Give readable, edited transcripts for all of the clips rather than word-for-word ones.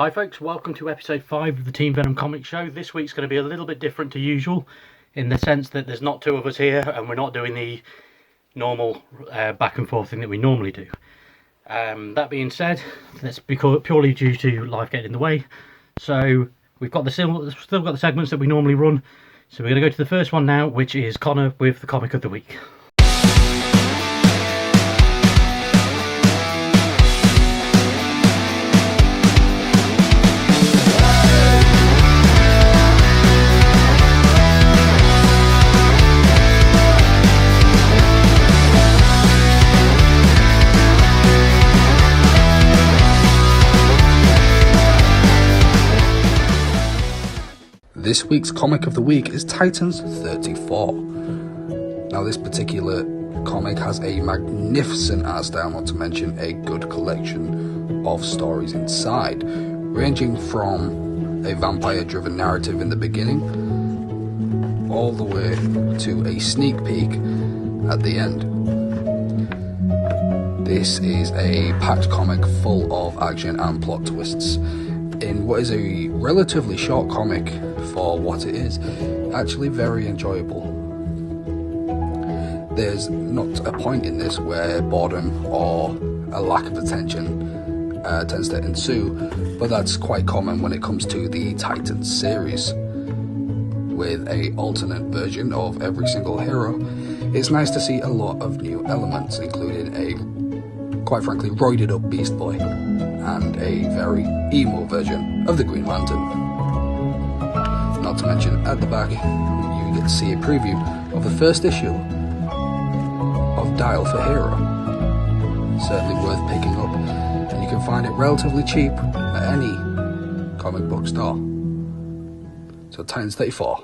Hi folks, welcome to episode 5 of the Team Venom Comic Show. This week's going to be a little bit different to usual in the sense that there's not two of us here and we're not doing the normal back and forth thing that we normally do. That being said, that's purely due to life getting in the way. So we've got still got the segments that we normally run. So we're going to go to the first one now, which is Connor with the Comic of the Week. This week's comic of the week is Titans 34. Now this particular comic has a magnificent art style, not to mention a good collection of stories inside, ranging from a vampire-driven narrative in the beginning, all the way to a sneak peek at the end. This is a packed comic full of action and plot twists, in what is a relatively short comic for what it is, actually very enjoyable. There's not a point in this where boredom or a lack of attention tends to ensue, but that's quite common when it comes to the Titans series. With a alternate version of every single hero, it's nice to see a lot of new elements, including a, quite frankly, roided up Beast Boy, and a very emo version of the Green Lantern. Not to mention, at the back, you get to see a preview of the first issue of Dial for Hero. Certainly worth picking up, and you can find it relatively cheap at any comic book store. So Titans 34.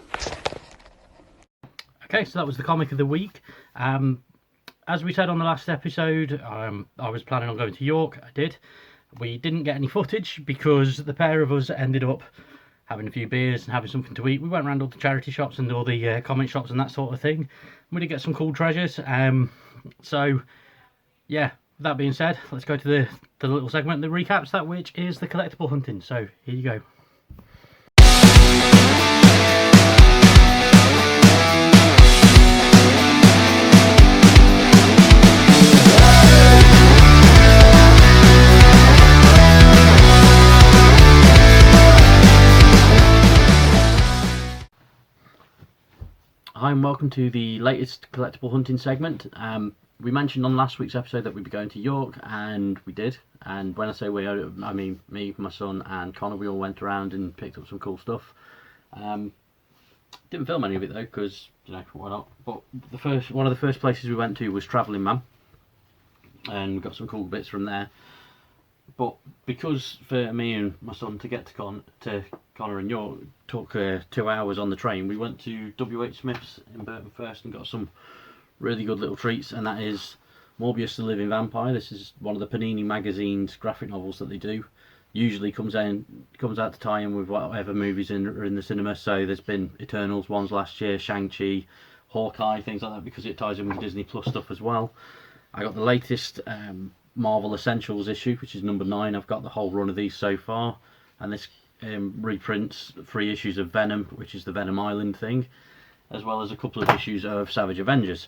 Okay, so that was the Comic of the Week. As we said on the last episode, I was planning on going to York. I did. We didn't get any footage because the pair of us ended up having a few beers and having something to eat. We went around all the charity shops and all the comic shops and that sort of thing. We did get some cool treasures. So, yeah, that being said, let's go to the little segment that recaps that, which is the collectible hunting. So, here you go. Hi and welcome to the latest collectible hunting segment. We mentioned on last week's episode that we'd be going to York, and we did. And when I say we, I mean me, my son and Connor. We all went around and picked up some cool stuff. Didn't film any of it though, because, you know, why not? But one of the first places we went to was Travelling Man, and we got some cool bits from there. But because for me and my son to get to Connor and York took 2 hours on the train, we went to W.H. Smith's in Burton first and got some really good little treats, and that is Morbius the Living Vampire. This is one of the Panini magazine's graphic novels that they do. Usually comes out to tie in with whatever movies are in the cinema. So there's been Eternals ones last year, Shang-Chi, Hawkeye, things like that, because it ties in with Disney Plus stuff as well. I got the latest Marvel Essentials issue, which is number 9. I've got the whole run of these so far, and this reprints 3 issues of Venom, which is the Venom Island thing, as well as a couple of issues of Savage Avengers.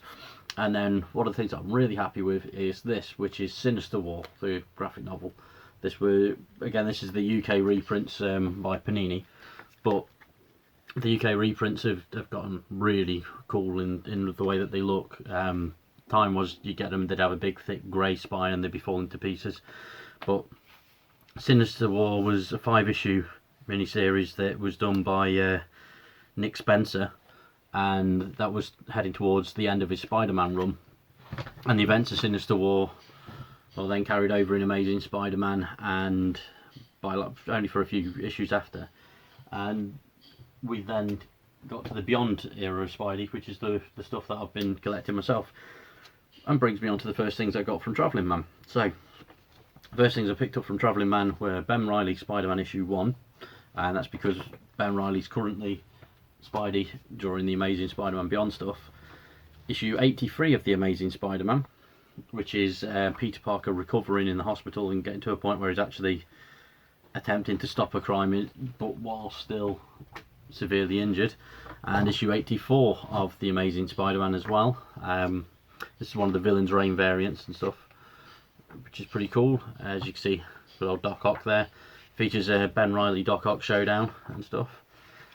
And then one of the things I'm really happy with is this, which is Sinister War, the graphic novel. This is the UK reprints by Panini, but the UK reprints have gotten really cool in the way that they look. Time was you get them, they'd have a big thick grey spine and they'd be falling to pieces. But Sinister War was a 5-issue miniseries that was done by Nick Spencer, and that was heading towards the end of his Spider-Man run. And the events of Sinister War were then carried over in Amazing Spider-Man, and only for a few issues after. And we then got to the Beyond era of Spidey, which is the stuff that I've been collecting myself. And brings me on to the first things I got from Travelling Man. So, first things I picked up from Travelling Man were Ben Reilly's Spider-Man issue 1, and that's because Ben Reilly's currently Spidey during the Amazing Spider-Man Beyond stuff. Issue 83 of the Amazing Spider-Man, which is Peter Parker recovering in the hospital and getting to a point where he's actually attempting to stop a crime, but while still severely injured. And issue 84 of The Amazing Spider-Man as well. This is one of the villain's reign variants and stuff, which is pretty cool. As you can see, good old Doc Ock there. Features a Ben Reilly Doc Ock showdown and stuff.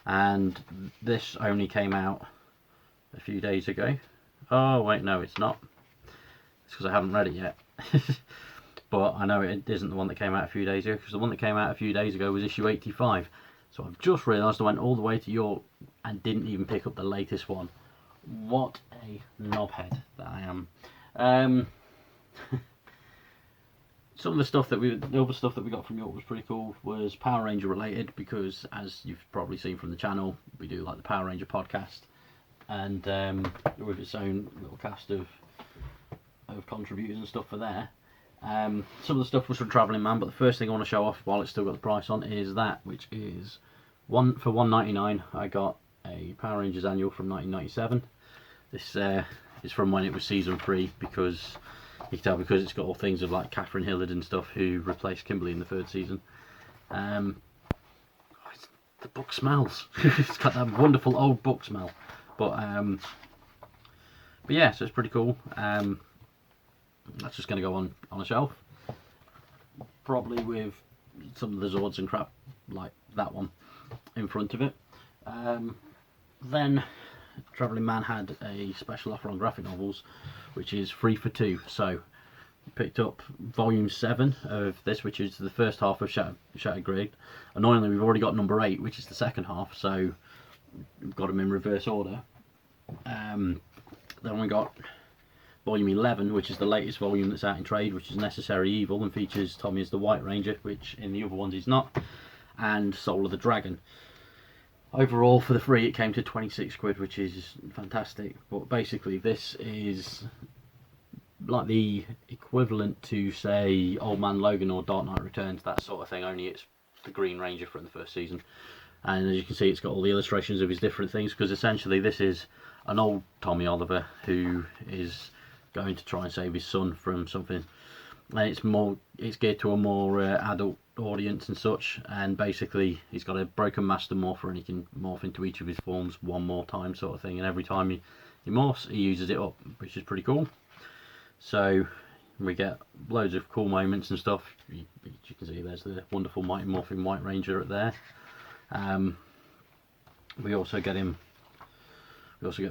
And this only came out a few days ago. Oh wait, no, it's not. It's because I haven't read it yet. But I know it isn't the one that came out a few days ago, because the one that came out a few days ago was issue 85. So I've just realised I went all the way to York and didn't even pick up the latest one. What a knobhead that I am. Some of the stuff that the other stuff that we got from York was pretty cool, was Power Ranger related, because as you've probably seen from the channel, we do like the Power Ranger podcast, and with its own little cast of contributors and stuff for there. Some of the stuff was from Travelling Man, but the first thing I want to show off while it's still got the price on is that, which is for $1.99. I got a Power Rangers annual from 1997. This is from when it was season 3, because you can tell because it's got all things of like Catherine Hillard and stuff, who replaced Kimberly in the 3rd season. The book smells. It's got that wonderful old book smell. But yeah, so it's pretty cool. That's just going to go on a shelf, probably with some of the Zords and crap like that one in front of it. Then Travelling Man had a special offer on graphic novels, which is 3 for 2. So picked up volume 7 of this, which is the first half of Shattered Grid. Annoyingly, we've already got number 8, which is the second half, so we've got them in reverse order. Then we got volume 11, which is the latest volume that's out in trade, which is Necessary Evil, and features Tommy as the White Ranger, which in the other ones he's not, and Soul of the Dragon. Overall, for the free, it came to 26 quid, which is fantastic. But basically, this is like the equivalent to, say, Old Man Logan or Dark Knight Returns, that sort of thing, only it's the Green Ranger from the 1st season. And as you can see, it's got all the illustrations of his different things, because essentially this is an old Tommy Oliver who is going to try and save his son from something, and it's geared to a more adult audience and such. And basically he's got a broken master morpher, and he can morph into each of his forms one more time, sort of thing, and every time he morphs, he uses it up, which is pretty cool. So we get loads of cool moments and stuff. You can see there's the wonderful Mighty Morphin White Ranger up there. We also get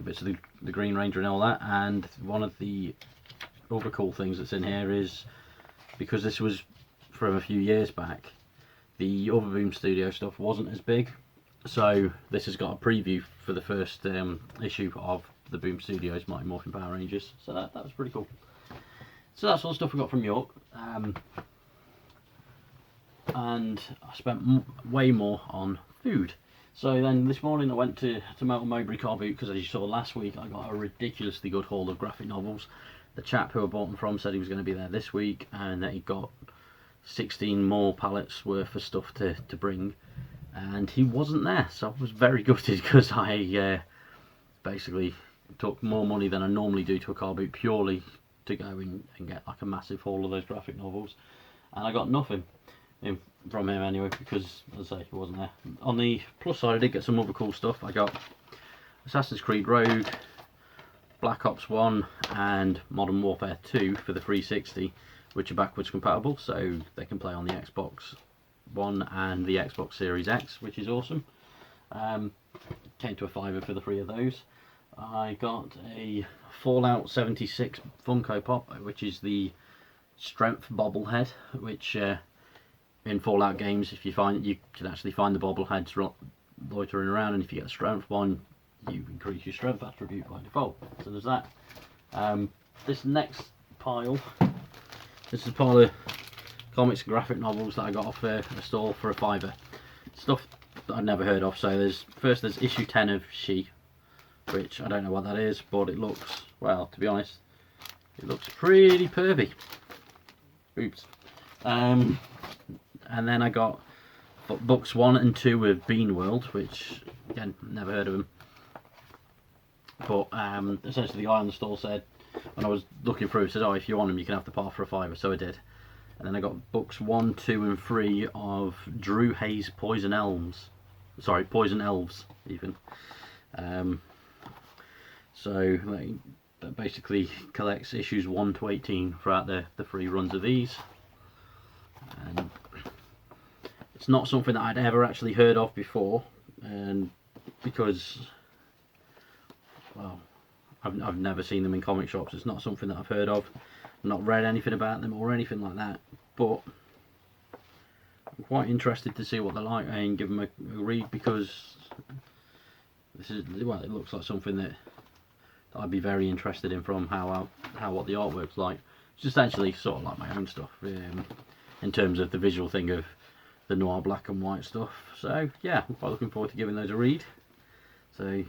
bits of the Green Ranger and all that. And one of the other cool things that's in here is, because this was from a few years back, the other Boom Studio stuff wasn't as big, so this has got a preview for the first issue of the Boom Studios Mighty Morphin Power Rangers, so that was pretty cool. So that's all the stuff we got from York, and I spent way more on food. So then this morning I went to Melton Mowbray Car Boot, because as you saw last week, I got a ridiculously good haul of graphic novels. The chap who I bought them from said he was going to be there this week, and that he got 16 more pallets worth of stuff to bring, and he wasn't there. So I was very gutted, because I basically took more money than I normally do to a car boot purely to go in and get like a massive haul of those graphic novels, and I got nothing from him anyway, because as I say, he wasn't there. On the plus side, I did get some other cool stuff. I got Assassin's Creed Rogue, Black Ops 1 and Modern Warfare 2 for the 360, which are backwards compatible, so they can play on the Xbox One and the Xbox Series X, which is awesome. Came to a £5 for the 3 of those. I got a Fallout 76 Funko Pop, which is the Strength bobblehead, which in Fallout games, if you can actually find the bobbleheads loitering around, and if you get the Strength one, you increase your Strength attribute by default. So there's that. This next pile, this is a pile of comics and graphic novels that I got off a stall for a £5. Stuff that I'd never heard of. So there's issue 10 of She, which I don't know what that is, but it looks, well, to be honest, it looks pretty pervy. Oops. And then I got books 1 and 2 of Bean World, which again, never heard of them. But essentially the guy on the stall said, when I was looking through, said, oh, if you want them you can have the part for a £5, so I did. And then I got books 1, 2 and 3 of Drew Hayes' Poison Elves even. So that basically collects issues 1 to 18 throughout the 3 runs of these. And it's not something that I'd ever actually heard of before, and because, well, I've never seen them in comic shops. It's not something that I've heard of, not read anything about them or anything like that, but I'm quite interested to see what they're like and give them a read, because this is, well, it looks like something that I'd be very interested in from what the artwork's like. It's essentially sort of like my own stuff, in terms of the visual thing of the noir black and white stuff. So yeah, I'm quite looking forward to giving those a read. So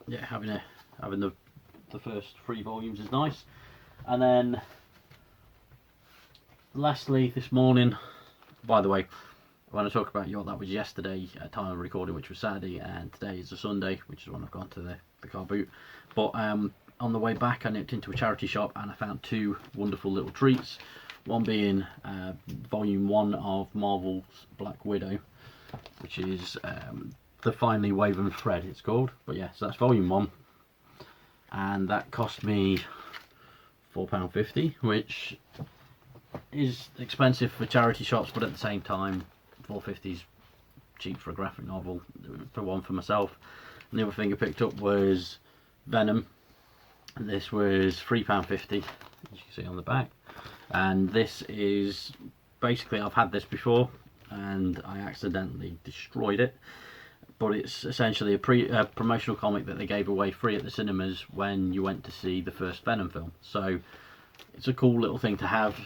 yeah, having the first 3 volumes is nice. And then lastly, this morning, by the way, when I talk about York, that was yesterday at time of recording, which was Saturday, and today is a Sunday, which is when I've gone to the car boot. But on the way back, I nipped into a charity shop and I found 2 wonderful little treats. One being volume 1 of Marvel's Black Widow, which is the Finely Woven Thread, it's called. But yeah, so that's volume 1, and that cost me £4.50, which is expensive for charity shops, but at the same time, £4.50 is cheap for a graphic novel, for one for myself. And the other thing I picked up was Venom, and this was £3.50, as you can see on the back. And this is basically, I've had this before and I accidentally destroyed it, but it's essentially a promotional comic that they gave away free at the cinemas when you went to see the first Venom film. So it's a cool little thing to have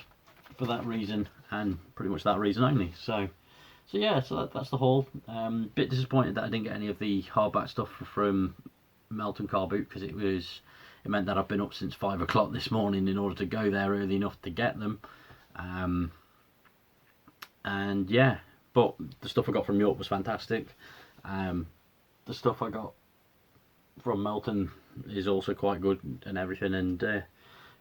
for that reason, and pretty much that reason only. So yeah, so that's the haul. Bit disappointed that I didn't get any of the hardback stuff from Melton Car Boot, because it meant that I've been up since 5 o'clock this morning in order to go there early enough to get them. And yeah, but the stuff I got from York was fantastic. The stuff I got from Melton is also quite good and everything, and got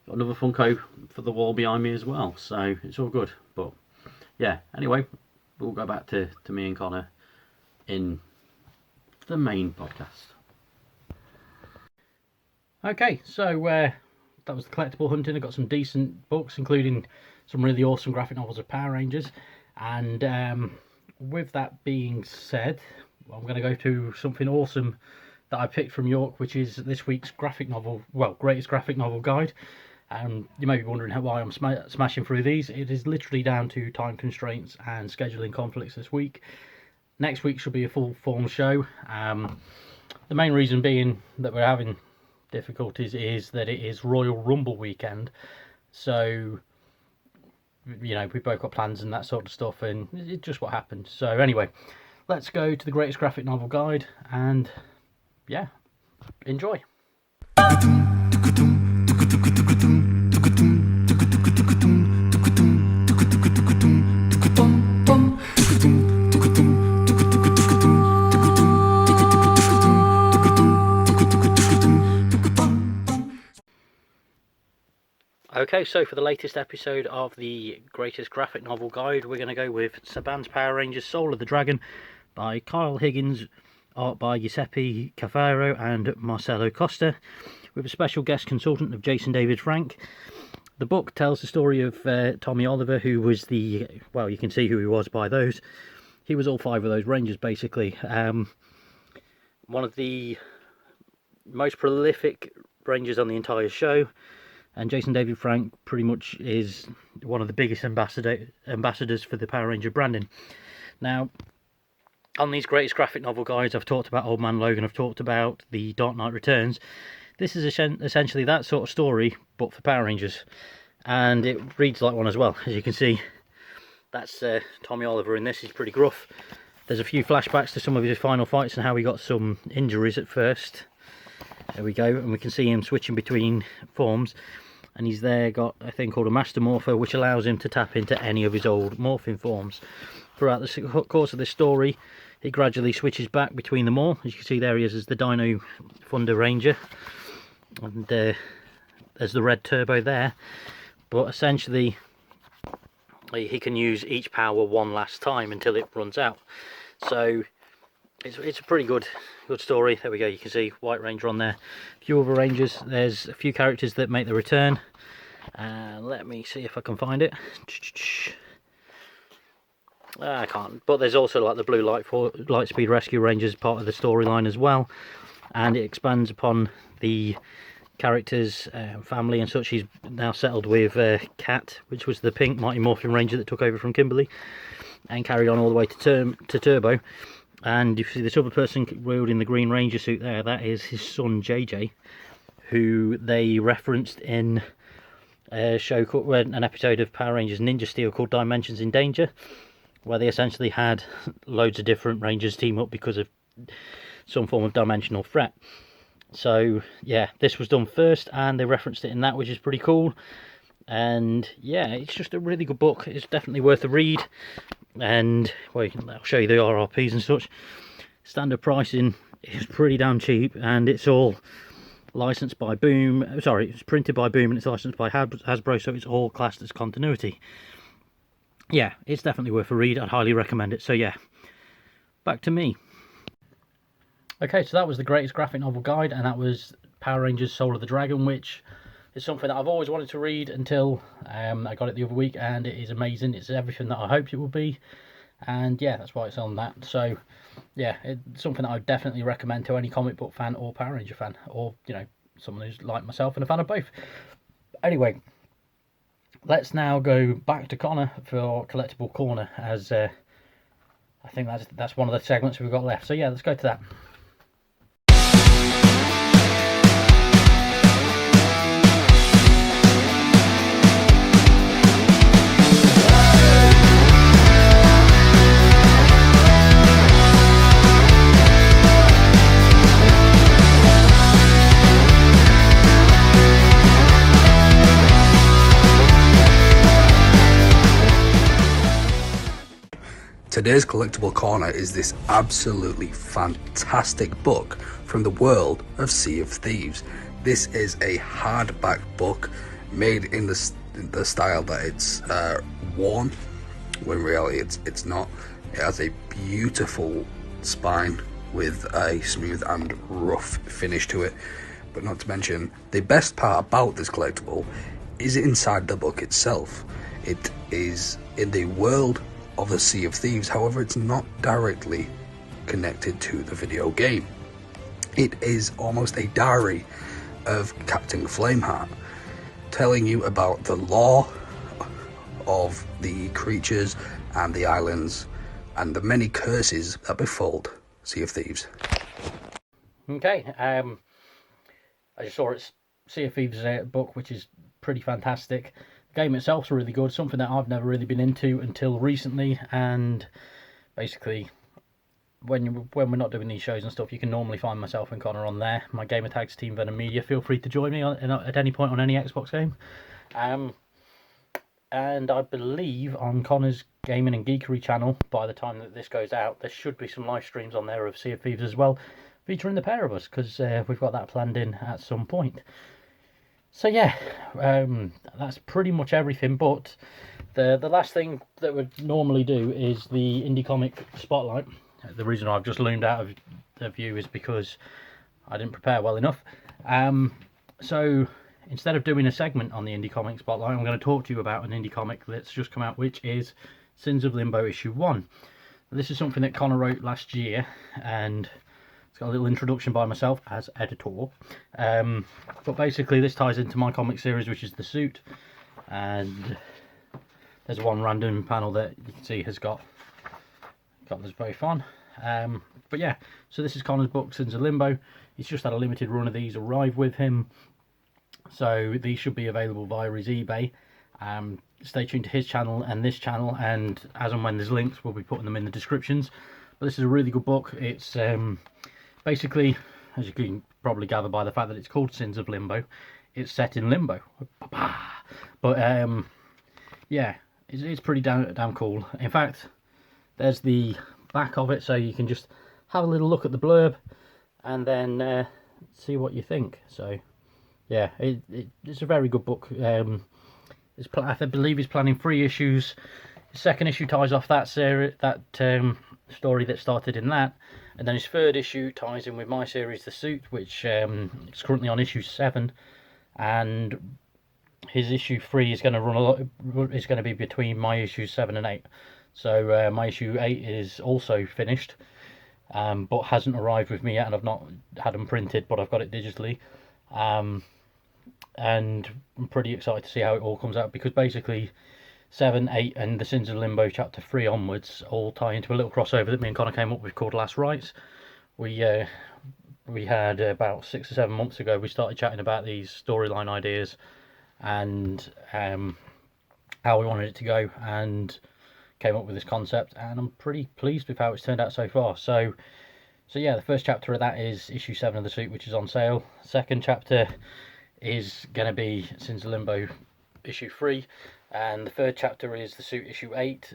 another Funko for the wall behind me as well, so it's all good. But yeah, anyway, we'll go back to me and Connor in the main podcast. Okay, so that was the collectible hunting. I got some decent books, including some really awesome graphic novels of Power Rangers. And with that being said, I'm going to go to something awesome that I picked from York, which is this week's graphic novel, well, greatest graphic novel guide. You may be wondering why I'm smashing through these. It is literally down to time constraints and scheduling conflicts this week. Next week should be a full form show. The main reason being that we're having difficulties is that it is Royal Rumble weekend, so you know, we both got plans and that sort of stuff, and it's just what happened. So anyway, let's go to the greatest graphic novel guide, and yeah, enjoy. Okay, so for the latest episode of the greatest graphic novel guide, we're going to go with Saban's Power Rangers Soul of the Dragon by Kyle Higgins, art by Giuseppe Cafaro and Marcelo Costa, with a special guest consultant of Jason David Frank. The book tells the story of Tommy Oliver, who was well, you can see who he was by those. He was all 5 of those Rangers, basically. One of the most prolific Rangers on the entire show. And Jason David Frank pretty much is one of the biggest ambassadors for the Power Ranger branding. Now, on these greatest graphic novel guides, I've talked about Old Man Logan, I've talked about The Dark Knight Returns. This is essentially that sort of story, but for Power Rangers. And it reads like one as well. As you can see, that's Tommy Oliver in this. He's pretty gruff. There's a few flashbacks to some of his final fights and how he got some injuries at first. There we go, and we can see him switching between forms, and he's there got a thing called a Master Morpher, which allows him to tap into any of his old morphing forms. Throughout the course of this story, he gradually switches back between them all. As you can see, there he is as the Dino Thunder Ranger, and there's the red turbo there. But essentially, he can use each power one last time until it runs out. So it's a pretty good story. There we go, you can see White Ranger on there, a few other Rangers. There's a few characters that make the return, and let me see if I can find it. I can't, but there's also like the Blue Lightspeed Rescue Rangers part of the storyline as well, and it expands upon the characters, family and such. He's now settled with Cat, which was the pink Mighty Morphin Ranger that took over from Kimberly and carried on all the way to Turbo. And you see this other person wielding the Green Ranger suit there, that is his son JJ, who they referenced in a show called, an episode of Power Rangers Ninja Steel called Dimensions in Danger, where they essentially had loads of different Rangers team up because of some form of dimensional threat. So yeah, this was done first and they referenced it in that, which is pretty cool. And yeah, it's just a really good book. It's definitely worth a read. And well, I'll show you the RRPs and such. Standard pricing is pretty damn cheap, and it's all licensed by Boom. Sorry, it's printed by Boom and it's licensed by Hasbro, so it's all classed as continuity. Yeah, it's definitely worth a read. I'd highly recommend it. So yeah, back to me. Okay, so that was the greatest graphic novel guide, and that was Power Rangers Soul of the Dragon, which is something that I've always wanted to read until I got it the other week, and it is amazing. It's everything that I hoped it would be, and yeah, that's why it's on that. So yeah, it's something that I would definitely recommend to any comic book fan or Power Ranger fan, or you know, someone who's like myself and a fan of both. Anyway, let's now go back to Connor for Collectible Corner, as I think that's one of the segments we've got left. So yeah, let's go to that. Today's Collectible Corner is this absolutely fantastic book from the world of Sea of Thieves. This is a hardback book made in the style that it's worn, when in reality it's not. It has a beautiful spine with a smooth and rough finish to it. But not to mention, the best part about this collectible is inside the book itself. It is in the world of the Sea of Thieves, however it's not directly connected to the video game. It is almost a diary of Captain Flameheart, telling you about the lore of the creatures and the islands and the many curses that befall Sea of Thieves. Okay, I just saw it's Sea of Thieves book, which is pretty fantastic. The game itself's really good, something that I've never really been into until recently, and basically when we're not doing these shows and stuff, you can normally find myself and Connor on there. My gamer tags team Venom Media. Feel free to join me at any point on any Xbox game. And I believe on Connor's Gaming and Geekery channel, by the time that this goes out, there should be some live streams on there of Sea of Thieves as well, featuring the pair of us, because we've got that planned in at some point. So yeah, that's pretty much everything, but the last thing that we'd normally do is the Indie Comic Spotlight. The reason I've just loomed out of the view is because I didn't prepare well enough. So instead of doing a segment on the Indie Comic Spotlight, I'm going to talk to you about an indie comic that's just come out, which is Sins of Limbo issue 1. This is something that Connor wrote last year, and it's got a little introduction by myself as editor. But basically this ties into my comic series, which is The Suit, and there's one random panel that you can see has got this very fun. But yeah, so this is Connor's book, Sins of Limbo. He's just had a limited run of these arrive with him, so these should be available via his eBay. Stay tuned to his channel and this channel, and as and when there's links, we'll be putting them in the descriptions. But this is a really good book. It's basically, as you can probably gather by the fact that it's called Sins of Limbo, it's set in Limbo. But yeah, it's pretty damn cool. In fact, there's the back of it, so you can just have a little look at the blurb and then see what you think. So yeah, it's a very good book. I believe he's planning 3 issues. His second issue ties off that series, that story that started in that, and then his third issue ties in with my series, The Suit, which is currently on issue 7, and his issue 3 is going to be between my issues 7 and 8. So my issue 8 is also finished, but hasn't arrived with me yet, and I've not had them printed, but I've got it digitally. And I'm pretty excited to see how it all comes out, because basically 7, 8 and the Sins of Limbo chapter 3 onwards all tie into a little crossover that me and Connor came up with called Last Rites. We had about 6 or 7 months ago, we started chatting about these storyline ideas and how we wanted it to go, and came up with this concept, and I'm pretty pleased with how it's turned out so far. So yeah, the first chapter of that is issue 7 of The Suit, which is on sale. Second chapter is going to be Sins of Limbo issue 3, and the third chapter is The Suit issue 8,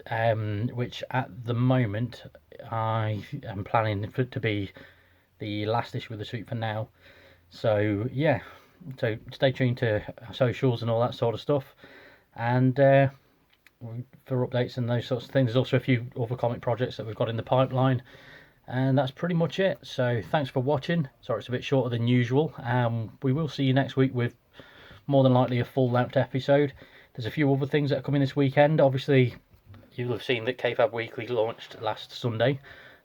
which at the moment I am planning for it to be the last issue of The Suit for now. So yeah, so stay tuned to our socials and all that sort of stuff, and for updates and those sorts of things. There's also a few other comic projects that we've got in the pipeline, and that's pretty much it. So thanks for watching. Sorry it's a bit shorter than usual. We will see you next week with more than likely a full-length episode. There's a few other things that are coming this weekend. Obviously you'll have seen that KFAB Weekly launched last Sunday.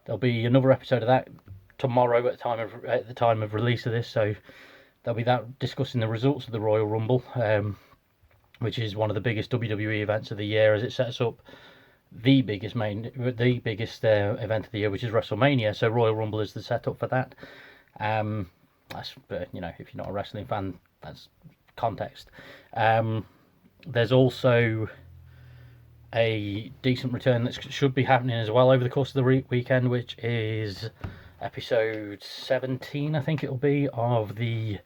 There'll be another episode of that tomorrow at the time of release of this, so there'll be that discussing the results of the Royal Rumble, which is one of the biggest WWE events of the year, as it sets up the biggest event of the year, which is WrestleMania. So Royal Rumble is the setup for that. That's you know, if you're not a wrestling fan, that's context. There's also a decent return that should be happening as well over the course of the weekend, which is episode 17, I think it'll be, of the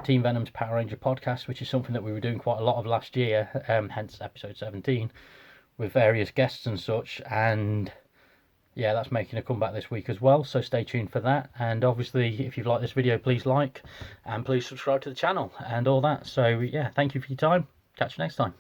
Team Venom's Power Ranger podcast, which is something that we were doing quite a lot of last year, hence episode 17, with various guests and such. And yeah, that's making a comeback this week as well, so stay tuned for that. And obviously, if you've liked this video, please like and please subscribe to the channel and all that. So yeah, thank you for your time. Catch you next time.